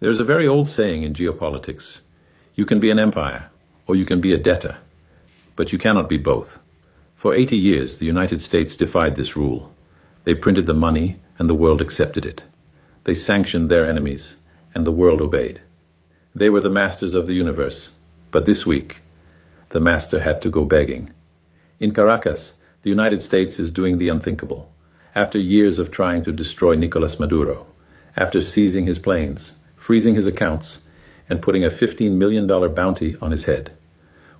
There's a very old saying in geopolitics. You can be an empire, or you can be a debtor, but you cannot be both. For 80 years, the United States defied this rule. They printed the money, and the world accepted it. They sanctioned their enemies, and the world obeyed. They were the masters of the universe, but this week, the master had to go begging. In Caracas, the United States is doing the unthinkable. After years of trying to destroy Nicolas Maduro, after seizing his planes, freezing his accounts, and putting a $15 million bounty on his head,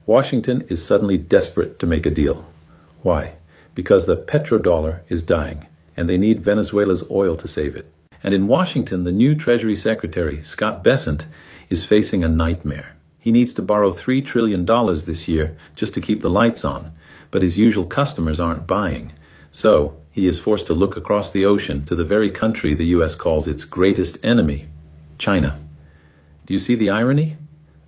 Washington is suddenly desperate to make a deal. Why? Because the petrodollar is dying, and they need Venezuela's oil to save it. And in Washington, the new Treasury Secretary, Scott Bessent, is facing a nightmare. He needs to borrow $3 trillion this year just to keep the lights on, but his usual customers aren't buying. So, he is forced to look across the ocean to the very country the U.S. calls its greatest enemy, China. Do you see the irony?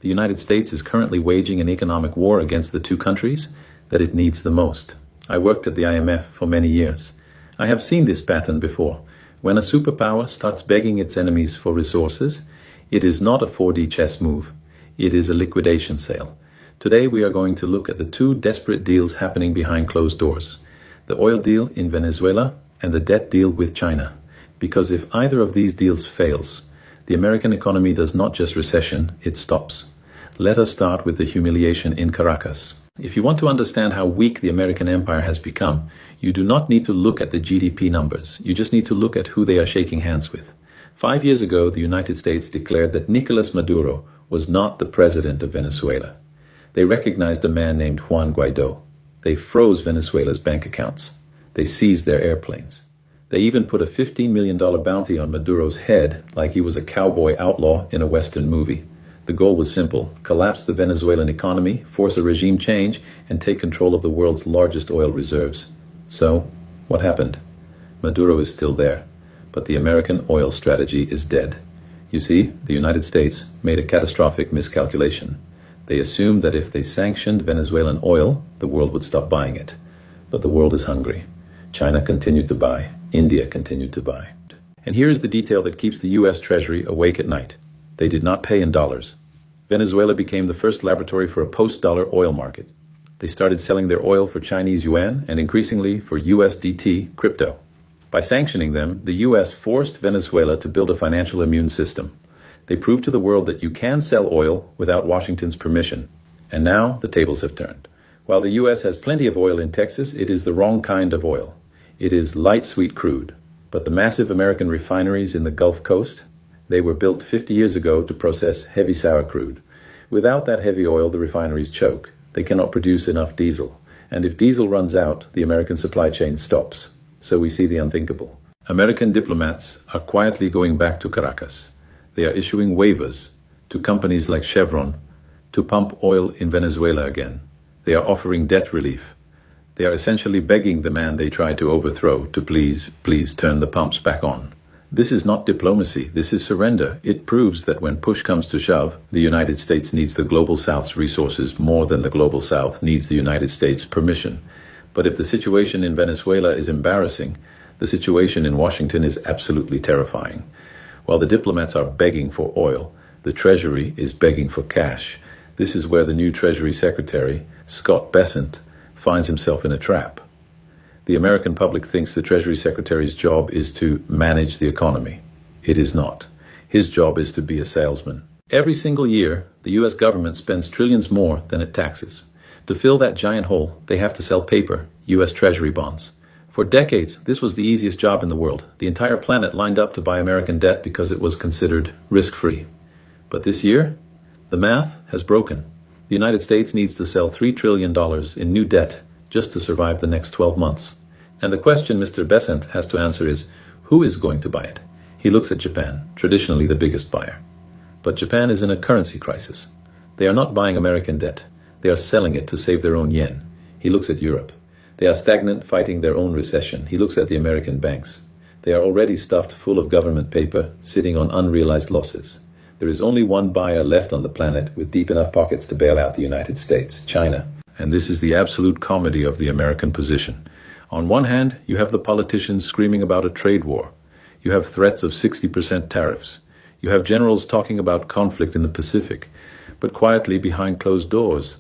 The United States is currently waging an economic war against the two countries that it needs the most. I worked at the IMF for many years. I have seen this pattern before. When a superpower starts begging its enemies for resources, it is not a 4D chess move. It is a liquidation sale. Today we are going to look at the two desperate deals happening behind closed doors. The oil deal in Venezuela and the debt deal with China. Because if either of these deals fails, the American economy does not just recession, it stops. Let us start with the humiliation in Caracas. If you want to understand how weak the American empire has become, you do not need to look at the GDP numbers. You just need to look at who they are shaking hands with. 5 years ago, the United States declared that Nicolas Maduro was not the president of Venezuela. They recognized a man named Juan Guaido. They froze Venezuela's bank accounts. They seized their airplanes. They even put a $15 million bounty on Maduro's head like he was a cowboy outlaw in a Western movie. The goal was simple: collapse the Venezuelan economy, force a regime change, and take control of the world's largest oil reserves. So, what happened? Maduro is still there, but the American oil strategy is dead. You see, the United States made a catastrophic miscalculation. They assumed that if they sanctioned Venezuelan oil, the world would stop buying it. But the world is hungry. China continued to buy. India continued to buy. And here is the detail that keeps the U.S. Treasury awake at night. They did not pay in dollars. Venezuela became the first laboratory for a post-dollar oil market. They started selling their oil for Chinese yuan and increasingly for USDT crypto. By sanctioning them, the U.S. forced Venezuela to build a financial immune system. They proved to the world that you can sell oil without Washington's permission. And now the tables have turned. While the U.S. has plenty of oil in Texas, it is the wrong kind of oil. It is light sweet crude. But the massive American refineries in the Gulf Coast, they were built 50 years ago to process heavy sour crude. Without that heavy oil, the refineries choke. They cannot produce enough diesel. And if diesel runs out, the American supply chain stops. So we see the unthinkable. American diplomats are quietly going back to Caracas. They are issuing waivers to companies like Chevron to pump oil in Venezuela again. They are offering debt relief. They are essentially begging the man they tried to overthrow to please turn the pumps back on. This is not diplomacy, this is surrender. It proves that when push comes to shove, the United States needs the Global South's resources more than the Global South needs the United States' permission. But if the situation in Venezuela is embarrassing, the situation in Washington is absolutely terrifying. While the diplomats are begging for oil, the Treasury is begging for cash. This is where the new Treasury Secretary, Scott Bessent, finds himself in a trap. The American public thinks the Treasury Secretary's job is to manage the economy. It is not. His job is to be a salesman. Every single year, the U.S. government spends trillions more than it taxes. To fill that giant hole, they have to sell paper, U.S. Treasury bonds. For decades, this was the easiest job in the world. The entire planet lined up to buy American debt because it was considered risk-free. But this year, the math has broken. The United States needs to sell $3 trillion in new debt just to survive the next 12 months. And the question Mr. Bessent has to answer is, who is going to buy it? He looks at Japan, traditionally the biggest buyer. But Japan is in a currency crisis. They are not buying American debt. They are selling it to save their own yen. He looks at Europe. They are stagnant, fighting their own recession. He looks at the American banks. They are already stuffed full of government paper, sitting on unrealized losses. There is only one buyer left on the planet with deep enough pockets to bail out the United States, China. And this is the absolute comedy of the American position. On one hand, you have the politicians screaming about a trade war. You have threats of 60% tariffs. You have generals talking about conflict in the Pacific, but quietly behind closed doors,